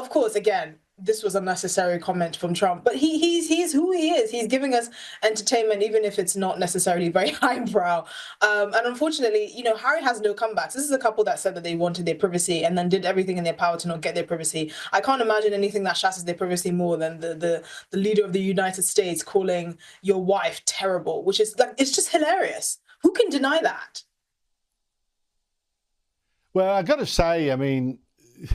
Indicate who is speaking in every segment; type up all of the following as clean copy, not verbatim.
Speaker 1: of course, again, this was a necessary comment from Trump, but he's who he is. He's giving us entertainment, even if it's not necessarily very highbrow. And unfortunately, Harry has no comebacks. This is a couple that said that they wanted their privacy and then did everything in their power to not get their privacy. I can't imagine anything that shatters their privacy more than the leader of the United States calling your wife terrible, which is like, it's just hilarious. Who can deny that?
Speaker 2: Well, I got to say, I mean,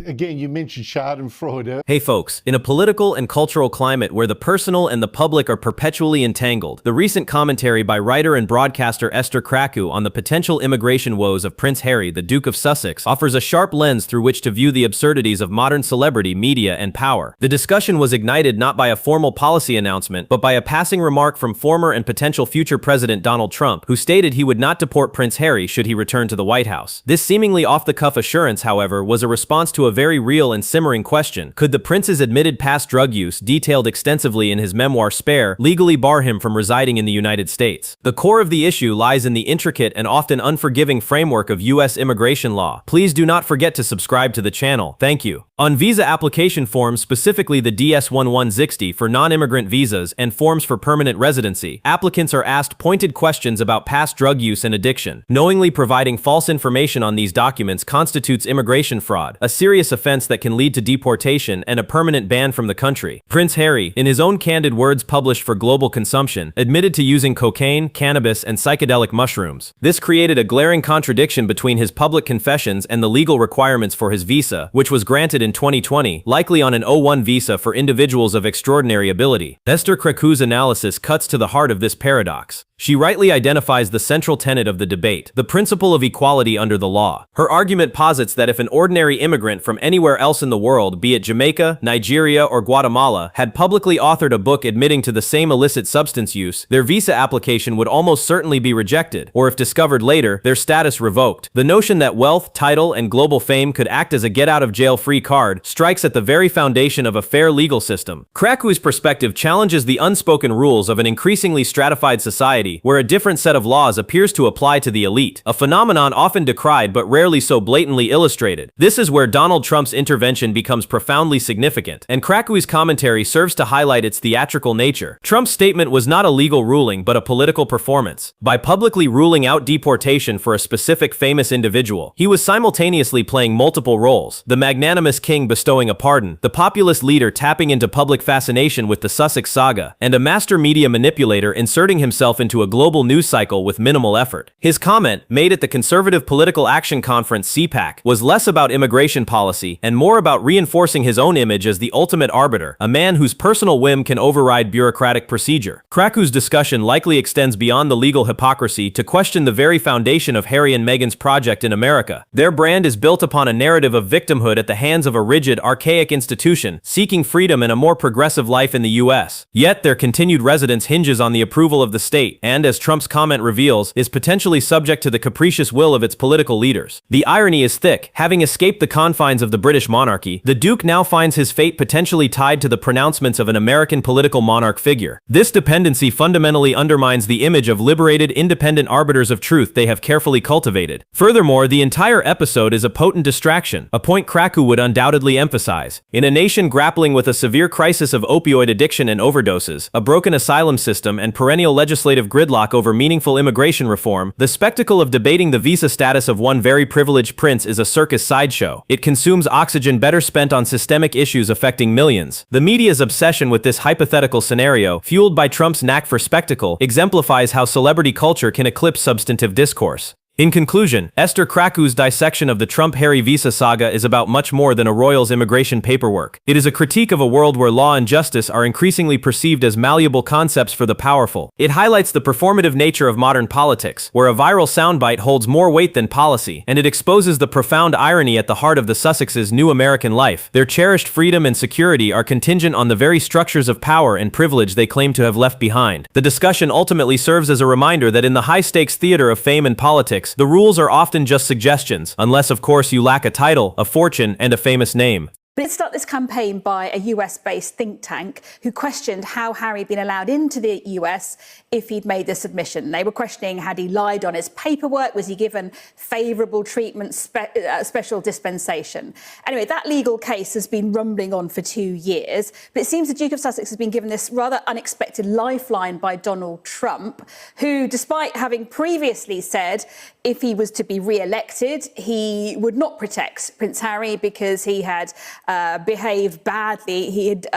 Speaker 2: again, you mentioned Schadenfreude.
Speaker 3: Hey folks, in a political and cultural climate where the personal and the public are perpetually entangled, the recent commentary by writer and broadcaster Esther Krakow on the potential immigration woes of Prince Harry, the Duke of Sussex, offers a sharp lens through which to view the absurdities of modern celebrity, media, and power. The discussion was ignited not by a formal policy announcement, but by a passing remark from former and potential future President Donald Trump, who stated he would not deport Prince Harry should he return to the White House. This seemingly off-the-cuff assurance, however, was a response to a very real and simmering question. Could the prince's admitted past drug use, detailed extensively in his memoir Spare, legally bar him from residing in the United States? The core of the issue lies in the intricate and often unforgiving framework of U.S. immigration law. Please do not forget to subscribe to the channel. Thank you. On visa application forms, specifically the DS-1160 for non-immigrant visas and forms for permanent residency, applicants are asked pointed questions about past drug use and addiction. Knowingly providing false information on these documents constitutes immigration fraud, a serious offense that can lead to deportation and a permanent ban from the country. Prince Harry, in his own candid words published for global consumption, admitted to using cocaine, cannabis, and psychedelic mushrooms. This created a glaring contradiction between his public confessions and the legal requirements for his visa, which was granted in 2020, likely on an O-1 visa for individuals of extraordinary ability. Esther Krakow's analysis cuts to the heart of this paradox. She rightly identifies the central tenet of the debate, the principle of equality under the law. Her argument posits that if an ordinary immigrant from anywhere else in the world, be it Jamaica, Nigeria, or Guatemala, had publicly authored a book admitting to the same illicit substance use, their visa application would almost certainly be rejected, or if discovered later, their status revoked. The notion that wealth, title, and global fame could act as a get-out-of-jail-free card strikes at the very foundation of a fair legal system. Krakow's perspective challenges the unspoken rules of an increasingly stratified society where a different set of laws appears to apply to the elite, a phenomenon often decried but rarely so blatantly illustrated. This is where Donald Trump's intervention becomes profoundly significant, and Krakow's commentary serves to highlight its theatrical nature. Trump's statement was not a legal ruling but a political performance. By publicly ruling out deportation for a specific famous individual, he was simultaneously playing multiple roles: the magnanimous king bestowing a pardon, the populist leader tapping into public fascination with the Sussex saga, and a master media manipulator inserting himself into a global news cycle with minimal effort. His comment, made at the Conservative Political Action Conference CPAC, was less about immigration policy and more about reinforcing his own image as the ultimate arbiter, a man whose personal whim can override bureaucratic procedure. Krakow's discussion likely extends beyond the legal hypocrisy to question the very foundation of Harry and Meghan's project in America. Their brand is built upon a narrative of victimhood at the hands of a rigid, archaic institution, seeking freedom and a more progressive life in the U.S. Yet their continued residence hinges on the approval of the state, and, as Trump's comment reveals, is potentially subject to the capricious will of its political leaders. The irony is thick. Having escaped the confines of the British monarchy, the Duke now finds his fate potentially tied to the pronouncements of an American political monarch figure. This dependency fundamentally undermines the image of liberated, independent arbiters of truth they have carefully cultivated. Furthermore, the entire episode is a potent distraction, a point Krakow would undoubtedly emphasize. In a nation grappling with a severe crisis of opioid addiction and overdoses, a broken asylum system, and perennial legislative gridlock over meaningful immigration reform, the spectacle of debating the visa status of one very privileged prince is a circus sideshow. It consumes oxygen better spent on systemic issues affecting millions. The media's obsession with this hypothetical scenario, fueled by Trump's knack for spectacle, exemplifies how celebrity culture can eclipse substantive discourse. In conclusion, Esther Krakow's dissection of the Trump-Harry visa saga is about much more than a royal's immigration paperwork. It is a critique of a world where law and justice are increasingly perceived as malleable concepts for the powerful. It highlights the performative nature of modern politics, where a viral soundbite holds more weight than policy, and it exposes the profound irony at the heart of the Sussexes' new American life. Their cherished freedom and security are contingent on the very structures of power and privilege they claim to have left behind. The discussion ultimately serves as a reminder that in the high-stakes theater of fame and politics, the rules are often just suggestions, unless of course you lack a title, a fortune, and a famous name.
Speaker 4: But it started this campaign by a US-based think tank who questioned how Harry had been allowed into the US if he'd made the submission. They were questioning, had he lied on his paperwork? Was he given favourable treatment, special dispensation? Anyway, that legal case has been rumbling on for 2 years, but it seems the Duke of Sussex has been given this rather unexpected lifeline by Donald Trump, who, despite having previously said if he was to be re-elected, he would not protect Prince Harry because he had behaved badly. He had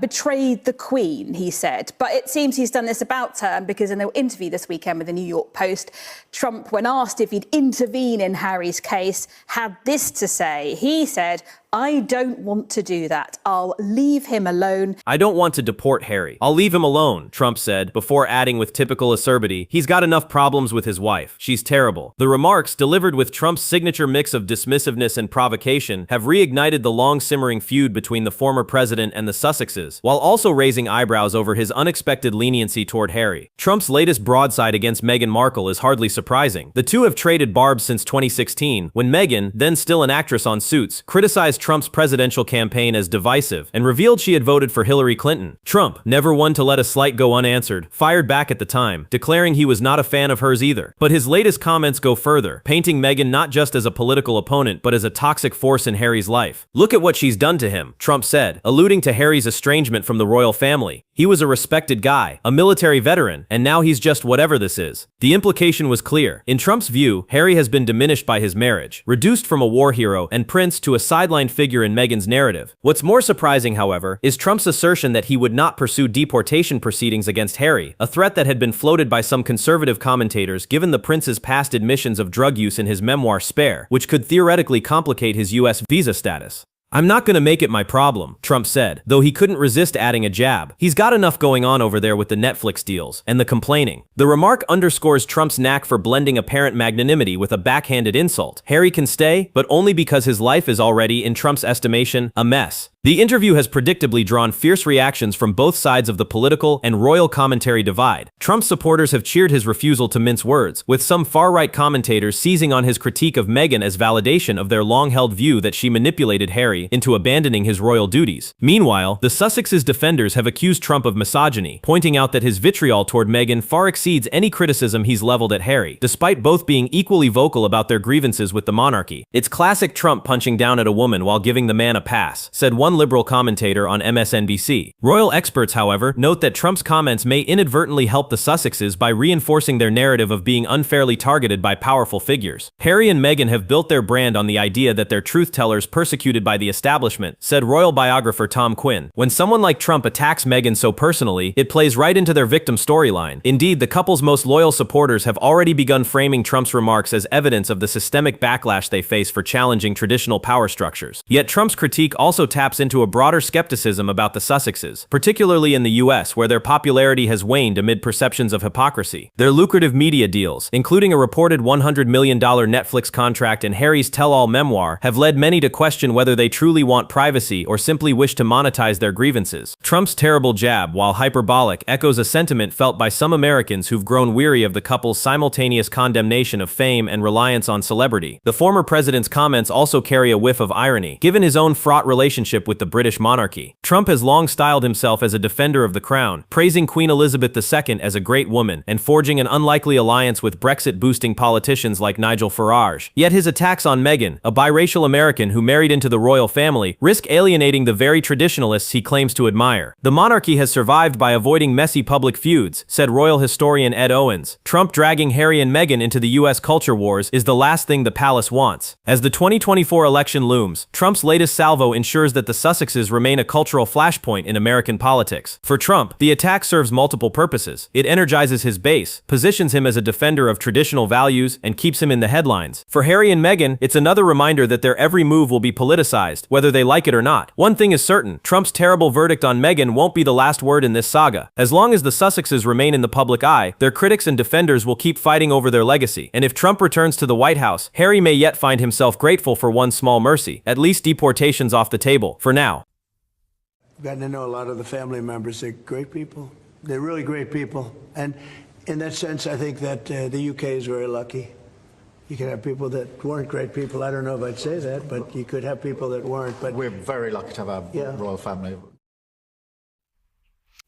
Speaker 4: betrayed the Queen, he said. But it seems he's done this about turn because in an interview this weekend with the New York Post, Trump, when asked if he'd intervene in Harry's case, had this to say. He said, "I don't want to do that. I'll leave him alone."
Speaker 3: I don't want to deport Harry. I'll leave him alone, Trump said, before adding with typical acerbity, he's got enough problems with his wife. She's terrible. The remarks, delivered with Trump's signature mix of dismissiveness and provocation, have reignited the long-simmering feud between the former president and the Sussexes, while also raising eyebrows over his unexpected leniency toward Harry. Trump's latest broadside against Meghan Markle is hardly surprising. The two have traded barbs since 2016, when Meghan, then still an actress on Suits, criticized Trump's presidential campaign as divisive and revealed she had voted for Hillary Clinton. Trump, never one to let a slight go unanswered, fired back at the time, declaring he was not a fan of hers either. But his latest comments go further, painting Meghan not just as a political opponent but as a toxic force in Harry's life. "Look at what she's done to him," Trump said, alluding to Harry's estrangement from the royal family. "He was a respected guy, a military veteran, and now he's just whatever this is." The implication was clear. In Trump's view, Harry has been diminished by his marriage, reduced from a war hero and prince to a sidelined figure in Meghan's narrative. What's more surprising, however, is Trump's assertion that he would not pursue deportation proceedings against Harry, a threat that had been floated by some conservative commentators given the prince's past admissions of drug use in his memoir Spare, which could theoretically complicate his US visa status. "I'm not gonna make it my problem," Trump said, though he couldn't resist adding a jab. He's got enough going on over there with the Netflix deals and the complaining. The remark underscores Trump's knack for blending apparent magnanimity with a backhanded insult. Harry can stay, but only because his life is already, in Trump's estimation, a mess. The interview has predictably drawn fierce reactions from both sides of the political and royal commentary divide. Trump's supporters have cheered his refusal to mince words, with some far-right commentators seizing on his critique of Meghan as validation of their long-held view that she manipulated Harry into abandoning his royal duties. Meanwhile, the Sussexes' defenders have accused Trump of misogyny, pointing out that his vitriol toward Meghan far exceeds any criticism he's leveled at Harry, despite both being equally vocal about their grievances with the monarchy. "It's classic Trump punching down at a woman while giving the man a pass," said one liberal commentator on MSNBC. Royal experts, however, note that Trump's comments may inadvertently help the Sussexes by reinforcing their narrative of being unfairly targeted by powerful figures. "Harry and Meghan have built their brand on the idea that they're truth-tellers persecuted by the establishment," said royal biographer Tom Quinn. "When someone like Trump attacks Meghan so personally, it plays right into their victim storyline." Indeed, the couple's most loyal supporters have already begun framing Trump's remarks as evidence of the systemic backlash they face for challenging traditional power structures. Yet Trump's critique also taps into a broader skepticism about the Sussexes, particularly in the US, where their popularity has waned amid perceptions of hypocrisy. Their lucrative media deals, including a reported $100 million Netflix contract and Harry's tell-all memoir, have led many to question whether they truly want privacy or simply wish to monetize their grievances. Trump's terrible jab, while hyperbolic, echoes a sentiment felt by some Americans who've grown weary of the couple's simultaneous condemnation of fame and reliance on celebrity. The former president's comments also carry a whiff of irony, given his own fraught relationship with the British monarchy. Trump has long styled himself as a defender of the crown, praising Queen Elizabeth II as a great woman and forging an unlikely alliance with Brexit-boosting politicians like Nigel Farage. Yet his attacks on Meghan, a biracial American who married into the royal family, risk alienating the very traditionalists he claims to admire. "The monarchy has survived by avoiding messy public feuds," said royal historian Ed Owens. "Trump dragging Harry and Meghan into the US culture wars is the last thing the palace wants." As the 2024 election looms, Trump's latest salvo ensures that the Sussexes remain a cultural flashpoint in American politics. For Trump, the attack serves multiple purposes. It energizes his base, positions him as a defender of traditional values, and keeps him in the headlines. For Harry and Meghan, it's another reminder that their every move will be politicized, whether they like it or not. One thing is certain, Trump's terrible verdict on Meghan won't be the last word in this saga. As long as the Sussexes remain in the public eye, their critics and defenders will keep fighting over their legacy. And if Trump returns to the White House, Harry may yet find himself grateful for one small mercy. At least deportation's off the table, for now.
Speaker 5: I've gotten to know a lot of the family members. They're great people. They're really great people. And in that sense, I think that the UK is very lucky. You could have people that weren't great people. I don't know if I'd say that, but you could have people that weren't. But
Speaker 6: we're very lucky to have a royal family.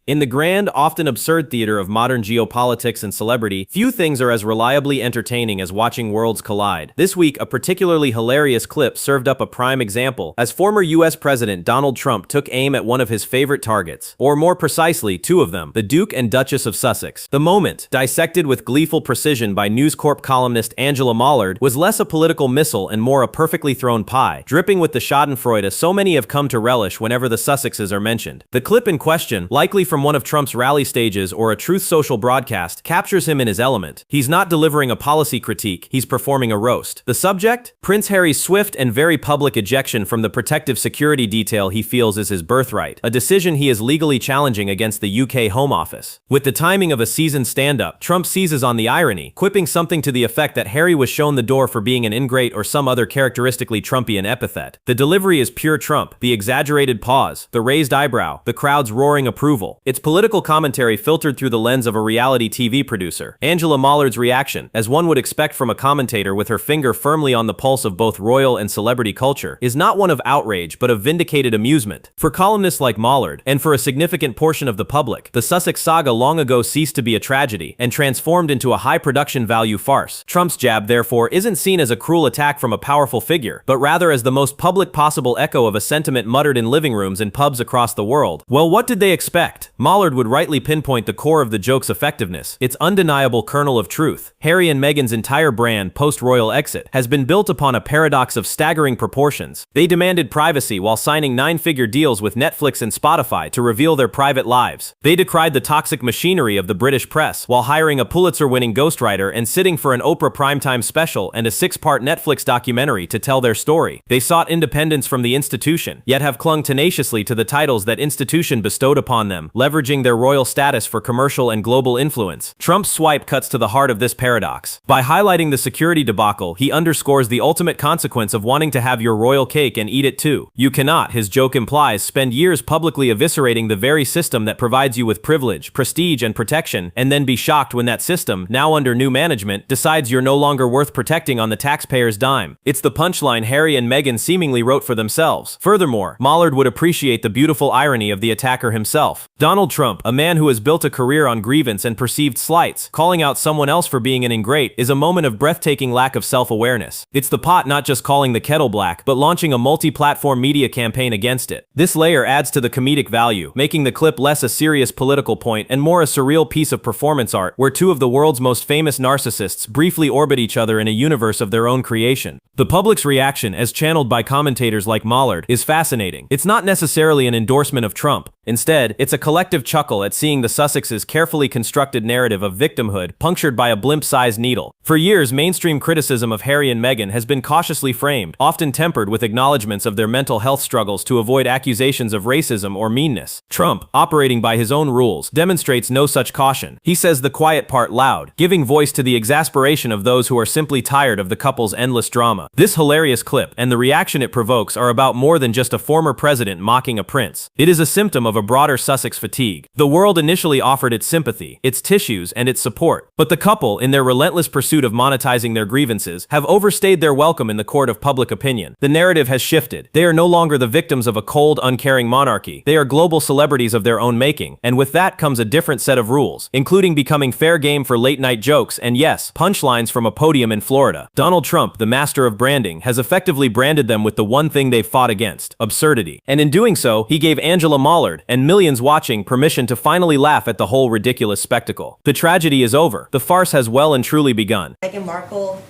Speaker 3: In the grand, often absurd theater of modern geopolitics and celebrity, few things are as reliably entertaining as watching worlds collide. This week, a particularly hilarious clip served up a prime example, as former US President Donald Trump took aim at one of his favorite targets, or more precisely, two of them, the Duke and Duchess of Sussex. The moment, dissected with gleeful precision by News Corp columnist Angela Mollard, was less a political missile and more a perfectly thrown pie, dripping with the schadenfreude so many have come to relish whenever the Sussexes are mentioned. The clip in question, likely from one of Trump's rally stages or a Truth Social broadcast, captures him in his element. He's not delivering a policy critique, he's performing a roast. The subject? Prince Harry's swift and very public ejection from the protective security detail he feels is his birthright, a decision he is legally challenging against the UK Home Office. With the timing of a seasoned stand-up, Trump seizes on the irony, quipping something to the effect that Harry was shown the door for being an ingrate or some other characteristically Trumpian epithet. The delivery is pure Trump, the exaggerated pause, the raised eyebrow, the crowd's roaring approval. It's political commentary filtered through the lens of a reality TV producer. Angela Mollard's reaction, as one would expect from a commentator with her finger firmly on the pulse of both royal and celebrity culture, is not one of outrage but of vindicated amusement. For columnists like Mollard, and for a significant portion of the public, the Sussex saga long ago ceased to be a tragedy and transformed into a high production value farce. Trump's jab, therefore, isn't seen as a cruel attack from a powerful figure, but rather as the most public possible echo of a sentiment muttered in living rooms and pubs across the world. Well, what did they expect? Mollard would rightly pinpoint the core of the joke's effectiveness, its undeniable kernel of truth. Harry and Meghan's entire brand, post-royal exit, has been built upon a paradox of staggering proportions. They demanded privacy while signing nine-figure deals with Netflix and Spotify to reveal their private lives. They decried the toxic machinery of the British press while hiring a Pulitzer-winning ghostwriter and sitting for an Oprah primetime special and a 6-part Netflix documentary to tell their story. They sought independence from the institution, yet have clung tenaciously to the titles that institution bestowed upon them, leveraging their royal status for commercial and global influence. Trump's swipe cuts to the heart of this paradox. By highlighting the security debacle, he underscores the ultimate consequence of wanting to have your royal cake and eat it too. You cannot, his joke implies, spend years publicly eviscerating the very system that provides you with privilege, prestige, and protection, and then be shocked when that system, now under new management, decides you're no longer worth protecting on the taxpayer's dime. It's the punchline Harry and Meghan seemingly wrote for themselves. Furthermore, Mollard would appreciate the beautiful irony of the attacker himself. Donald Trump, a man who has built a career on grievance and perceived slights, calling out someone else for being an ingrate is a moment of breathtaking lack of self-awareness. It's the pot not just calling the kettle black, but launching a multi-platform media campaign against it. This layer adds to the comedic value, making the clip less a serious political point and more a surreal piece of performance art where two of the world's most famous narcissists briefly orbit each other in a universe of their own creation. The public's reaction, as channeled by commentators like Mollard, is fascinating. It's not necessarily an endorsement of Trump. Instead, it's a collective chuckle at seeing the Sussexes' carefully constructed narrative of victimhood punctured by a blimp-sized needle. For years, mainstream criticism of Harry and Meghan has been cautiously framed, often tempered with acknowledgments of their mental health struggles to avoid accusations of racism or meanness. Trump, operating by his own rules, demonstrates no such caution. He says the quiet part loud, giving voice to the exasperation of those who are simply tired of the couple's endless drama. This hilarious clip, and the reaction it provokes, are about more than just a former president mocking a prince. It is a symptom of a broader Sussex fatigue. The world initially offered its sympathy, its tissues, and its support. But the couple, in their relentless pursuit of monetizing their grievances, have overstayed their welcome in the court of public opinion. The narrative has shifted. They are no longer the victims of a cold, uncaring monarchy. They are global celebrities of their own making, and with that comes a different set of rules, including becoming fair game for late-night jokes and, yes, punchlines from a podium in Florida. Donald Trump, the master of branding, has effectively branded them with the one thing they've fought against: absurdity. And in doing so, he gave Angela Mollard, and millions watching, permission to finally laugh at the whole ridiculous spectacle. The tragedy is over. The farce has well and truly begun.
Speaker 7: Meghan Markle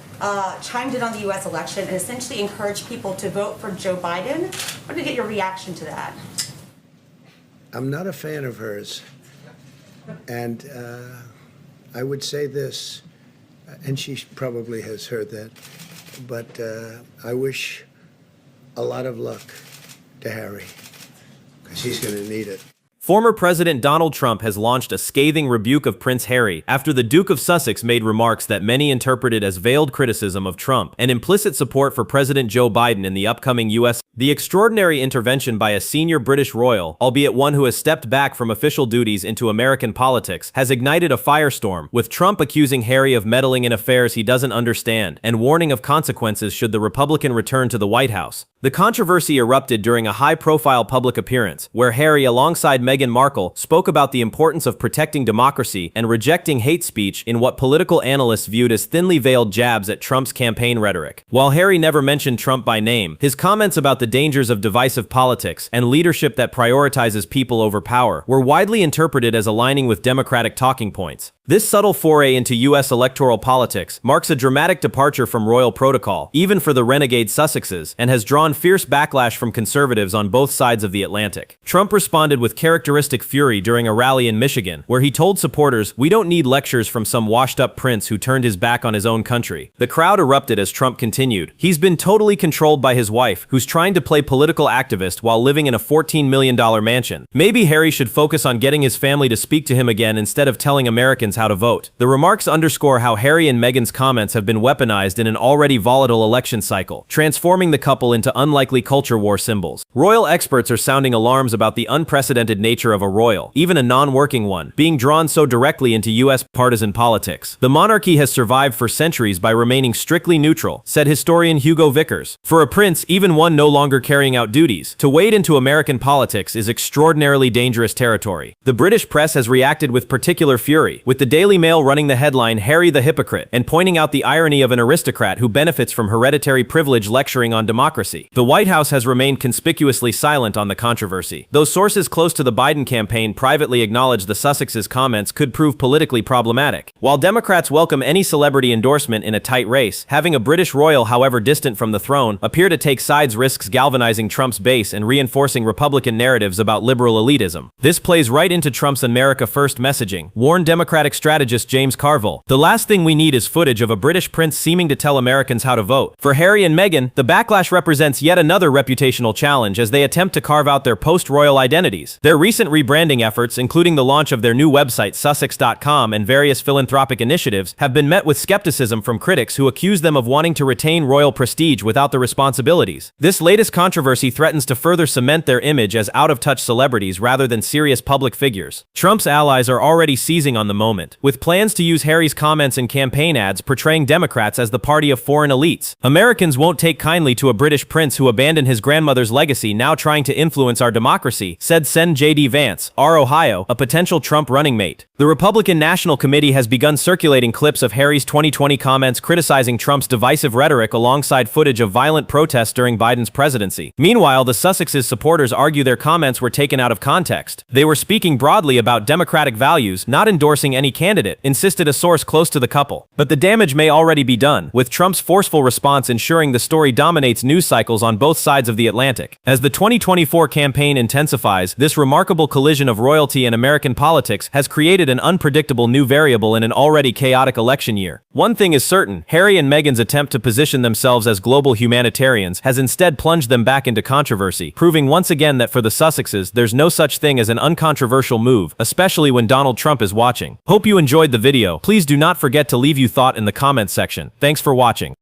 Speaker 7: chimed in on the U.S. election and essentially encouraged people to vote for Joe Biden. I want to get your reaction to that.
Speaker 5: I'm not a fan of hers. And I would say this, and she probably has heard that, but I wish a lot of luck to Harry, because he's going to need it.
Speaker 3: Former President Donald Trump has launched a scathing rebuke of Prince Harry after the Duke of Sussex made remarks that many interpreted as veiled criticism of Trump and implicit support for President Joe Biden in the upcoming U.S. The extraordinary intervention by a senior British royal, albeit one who has stepped back from official duties into American politics, has ignited a firestorm, with Trump accusing Harry of meddling in affairs he doesn't understand and warning of consequences should the Republican return to the White House. The controversy erupted during a high-profile public appearance, where Harry, alongside Meghan Markle, spoke about the importance of protecting democracy and rejecting hate speech in what political analysts viewed as thinly veiled jabs at Trump's campaign rhetoric. While Harry never mentioned Trump by name, his comments about the dangers of divisive politics and leadership that prioritizes people over power were widely interpreted as aligning with Democratic talking points. This subtle foray into U.S. electoral politics marks a dramatic departure from royal protocol, even for the renegade Sussexes, and has drawn fierce backlash from conservatives on both sides of the Atlantic. Trump responded with characteristic fury during a rally in Michigan, where he told supporters, "We don't need lectures from some washed-up prince who turned his back on his own country." The crowd erupted as Trump continued, "He's been totally controlled by his wife, who's trying to play political activist while living in a $14 million mansion. Maybe Harry should focus on getting his family to speak to him again instead of telling Americans how to vote." The remarks underscore how Harry and Meghan's comments have been weaponized in an already volatile election cycle, transforming the couple into unlikely culture war symbols. Royal experts are sounding alarms about the unprecedented nature of a royal, even a non-working one, being drawn so directly into U.S. partisan politics. "The monarchy has survived for centuries by remaining strictly neutral," said historian Hugo Vickers. "For a prince, even one no longer carrying out duties, to wade into American politics is extraordinarily dangerous territory." The British press has reacted with particular fury, with the Daily Mail running the headline "Harry the Hypocrite" and pointing out the irony of an aristocrat who benefits from hereditary privilege lecturing on democracy. The White House has remained conspicuously silent on the controversy, though sources close to the Biden campaign privately acknowledge the Sussexes' comments could prove politically problematic. While Democrats welcome any celebrity endorsement in a tight race, having a British royal, however distant from the throne, appear to take sides risks galvanizing Trump's base and reinforcing Republican narratives about liberal elitism. This plays right into Trump's America First messaging, warned Democratic strategist James Carville. "The last thing we need is footage of a British prince seeming to tell Americans how to vote." For Harry and Meghan, the backlash represents yet another reputational challenge as they attempt to carve out their post-royal identities. Their recent rebranding efforts, including the launch of their new website Sussex.com and various philanthropic initiatives, have been met with skepticism from critics who accuse them of wanting to retain royal prestige without the responsibilities. This latest controversy threatens to further cement their image as out-of-touch celebrities rather than serious public figures. Trump's allies are already seizing on the moment, with plans to use Harry's comments in campaign ads portraying Democrats as the party of foreign elites. "Americans won't take kindly to a British prince who abandoned his grandmother's legacy now trying to influence our democracy," said Sen. J.D. Vance, R. Ohio, a potential Trump running mate. The Republican National Committee has begun circulating clips of Harry's 2020 comments criticizing Trump's divisive rhetoric alongside footage of violent protests during Biden's presidency. Meanwhile, the Sussexes' supporters argue their comments were taken out of context. They were speaking broadly about democratic values, not endorsing any candidate, insisted a source close to the couple. But the damage may already be done, with Trump's forceful response ensuring the story dominates news cycles on both sides of the Atlantic. As the 2024 campaign intensifies, this remarkable collision of royalty and American politics has created an unpredictable new variable in an already chaotic election year. One thing is certain, Harry and Meghan's attempt to position themselves as global humanitarians has instead plunged them back into controversy, proving once again that for the Sussexes, there's no such thing as an uncontroversial move, especially when Donald Trump is watching. Hope you enjoyed the video. Please do not forget to leave your thought in the comments section. Thanks for watching.